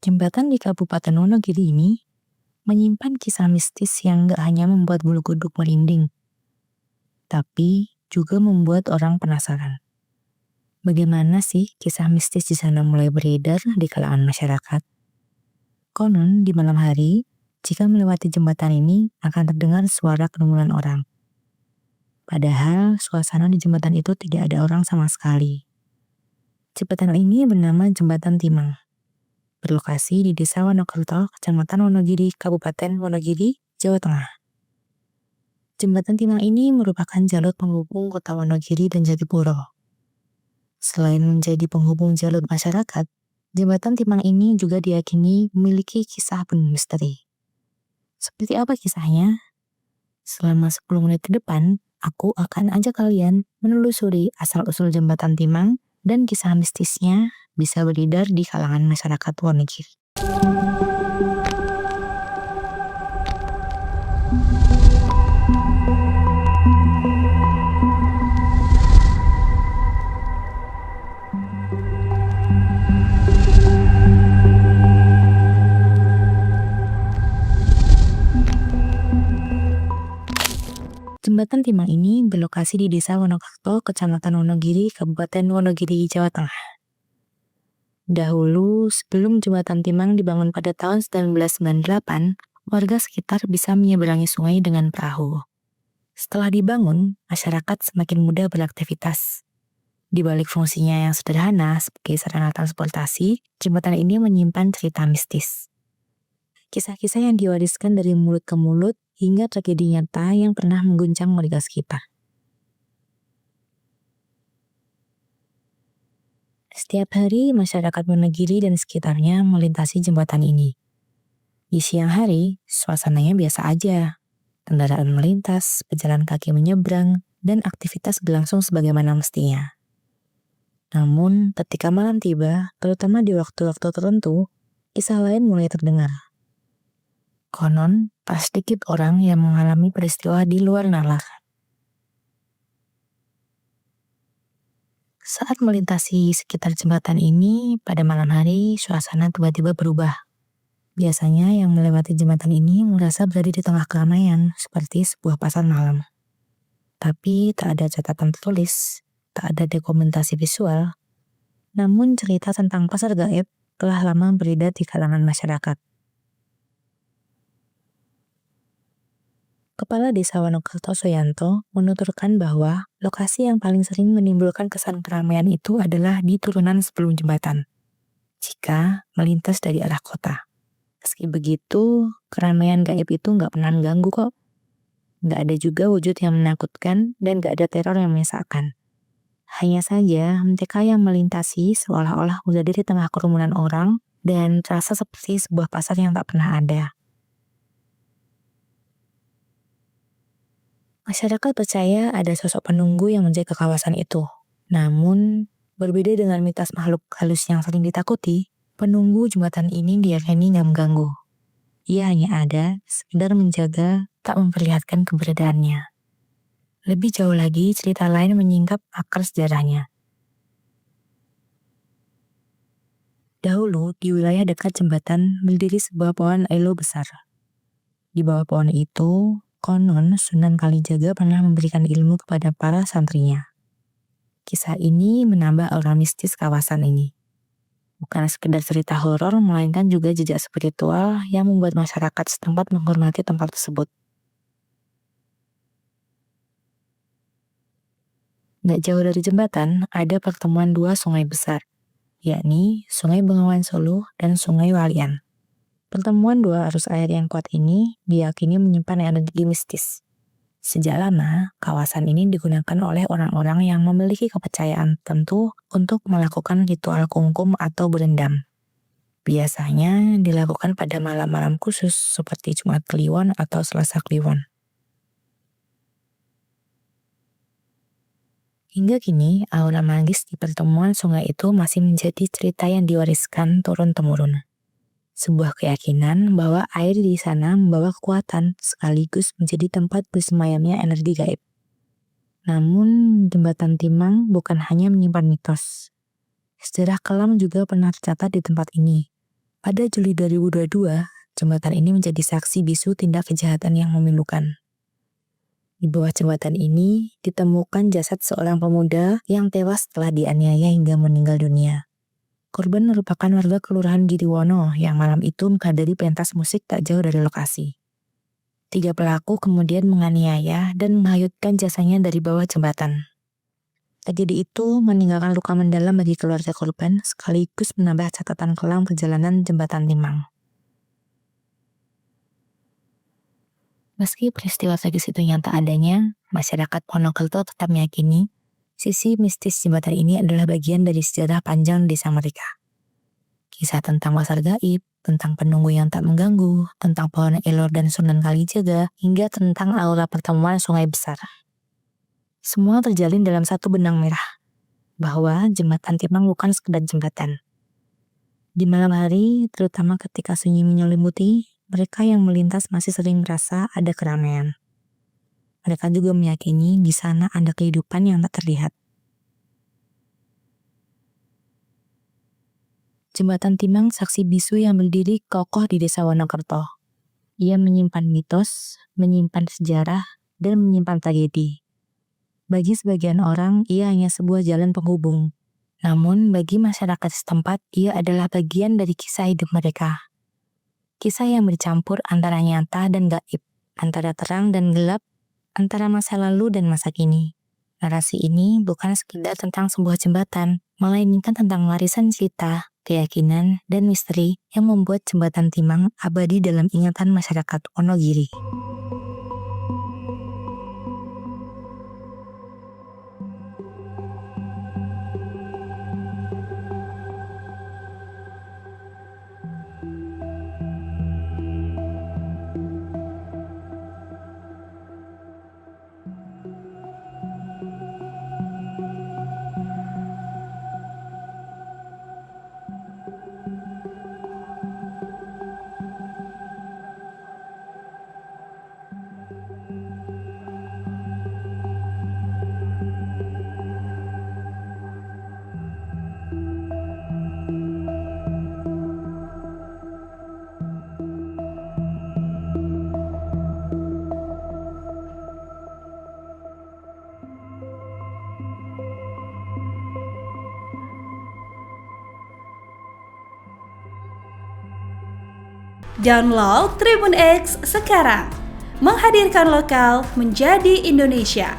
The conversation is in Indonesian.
Jembatan di Kabupaten Wonogiri ini menyimpan kisah mistis yang gak hanya membuat bulu kuduk merinding, tapi juga membuat orang penasaran. Bagaimana sih kisah mistis di sana mulai beredar di kalangan masyarakat? Konon di malam hari, jika melewati jembatan ini akan terdengar suara kerumunan orang. Padahal suasana di jembatan itu tidak ada orang sama sekali. Jembatan ini bernama Jembatan Timang. Berlokasi di Desa Wonokerto, Kecamatan Wonogiri, Kabupaten Wonogiri, Jawa Tengah. Jembatan Timang ini merupakan jalur penghubung kota Wonogiri dan Jatipuro. Selain menjadi penghubung jalur masyarakat, Jembatan Timang ini juga diyakini memiliki kisah penuh misteri. Seperti apa kisahnya? Selama 10 menit ke depan, aku akan ajak kalian menelusuri asal-usul Jembatan Timang dan kisah mistisnya bisa beredar di kalangan masyarakat Wonogiri. Jembatan Timang ini berlokasi di Desa Wonokerto, Kecamatan Wonogiri, Kabupaten Wonogiri, Jawa Tengah. Dahulu, sebelum Jembatan Timang dibangun pada tahun 1998, warga sekitar bisa menyeberangi sungai dengan perahu. Setelah dibangun, masyarakat semakin mudah beraktivitas. Di balik fungsinya yang sederhana sebagai sarana transportasi, jembatan ini menyimpan cerita mistis. Kisah-kisah yang diwariskan dari mulut ke mulut hingga tragedi nyata yang pernah mengguncang warga sekitar. Setiap hari, masyarakat Wonogiri dan sekitarnya melintasi jembatan ini. Di siang hari, suasananya biasa aja. Kendaraan melintas, pejalan kaki menyeberang, dan aktivitas berlangsung sebagaimana mestinya. Namun, ketika malam tiba, terutama di waktu-waktu tertentu, kisah lain mulai terdengar. Konon, tak sedikit orang yang mengalami peristiwa di luar nalar. Saat melintasi sekitar jembatan ini, pada malam hari, suasana tiba-tiba berubah. Biasanya yang melewati jembatan ini merasa berada di tengah keramaian, seperti sebuah pasar malam. Tapi tak ada catatan tertulis, tak ada dokumentasi visual. Namun cerita tentang pasar gaib telah lama beredar di kalangan masyarakat. Kepala Desa Wonokerto Soyanto menuturkan bahwa lokasi yang paling sering menimbulkan kesan keramaian itu adalah di turunan sebelum jembatan, jika melintas dari arah kota. Meski begitu, keramaian gaib itu nggak pernah mengganggu kok. Nggak ada juga wujud yang menakutkan dan nggak ada teror yang menyesakan. Hanya saja mereka yang melintasi seolah-olah berada di tengah kerumunan orang dan terasa seperti sebuah pasar yang tak pernah ada. Masyarakat percaya ada sosok penunggu yang menjaga kawasan itu. Namun, berbeda dengan mitos makhluk halus yang sering ditakuti, penunggu jembatan ini diyakini nggak mengganggu. Ia hanya ada, sekedar menjaga, tak memperlihatkan keberadaannya. Lebih jauh lagi, cerita lain menyingkap akar sejarahnya. Dahulu, di wilayah dekat jembatan berdiri sebuah pohon elo besar. Di bawah pohon itu, konon Sunan Kalijaga pernah memberikan ilmu kepada para santrinya. Kisah ini menambah aura mistis kawasan ini. Bukan sekedar cerita horor, melainkan juga jejak spiritual yang membuat masyarakat setempat menghormati tempat tersebut. Nggak jauh dari jembatan, ada pertemuan dua sungai besar, yakni Sungai Bengawan Solo dan Sungai Walian. Pertemuan dua arus air yang kuat ini diyakini menyimpan energi mistis. Sejak lama, kawasan ini digunakan oleh orang-orang yang memiliki kepercayaan tertentu untuk melakukan ritual kungkum atau berendam. Biasanya dilakukan pada malam-malam khusus seperti Jumat Kliwon atau Selasa Kliwon. Hingga kini, aura magis di pertemuan sungai itu masih menjadi cerita yang diwariskan turun-temurun. Sebuah keyakinan bahwa air di sana membawa kekuatan sekaligus menjadi tempat bersemayamnya energi gaib. Namun, Jembatan Timang bukan hanya menyimpan mitos. Sejarah kelam juga pernah tercatat di tempat ini. Pada Juli 2022, jembatan ini menjadi saksi bisu tindak kejahatan yang memilukan. Di bawah jembatan ini ditemukan jasad seorang pemuda yang tewas setelah dianiaya hingga meninggal dunia. Korban merupakan warga Kelurahan Giriwono yang malam itu menghadiri pentas musik tak jauh dari lokasi. 3 pelaku kemudian menganiaya dan menghanyutkan jasanya dari bawah jembatan. Tragedi itu meninggalkan luka mendalam bagi keluarga korban sekaligus menambah catatan kelam perjalanan jembatan Timang. Meski peristiwa tragis itu nyata adanya, masyarakat Wonokerto tetap meyakini sisi mistis jembatan ini adalah bagian dari sejarah panjang desa mereka. Kisah tentang pasar gaib, tentang penunggu yang tak mengganggu, tentang pohon elor dan Sunan Kalijaga, hingga tentang aura pertemuan sungai besar. Semua terjalin dalam satu benang merah, bahwa jembatan Timang bukan sekedar jembatan. Di malam hari, terutama ketika sunyi menyelimuti, mereka yang melintas masih sering merasa ada keramaian. Mereka juga meyakini di sana ada kehidupan yang tak terlihat. Jembatan Timang saksi bisu yang berdiri kokoh di desa Wonokerto. Ia menyimpan mitos, menyimpan sejarah, dan menyimpan tragedi. Bagi sebagian orang, ia hanya sebuah jalan penghubung. Namun, bagi masyarakat setempat, ia adalah bagian dari kisah hidup mereka. Kisah yang bercampur antara nyata dan gaib, antara terang dan gelap, antara masa lalu dan masa kini. Narasi ini bukan sekedar tentang sebuah jembatan, melainkan tentang warisan cerita, keyakinan, dan misteri yang membuat jembatan Timang abadi dalam ingatan masyarakat Wonogiri. Download Tribun X sekarang, menghadirkan lokal menjadi Indonesia.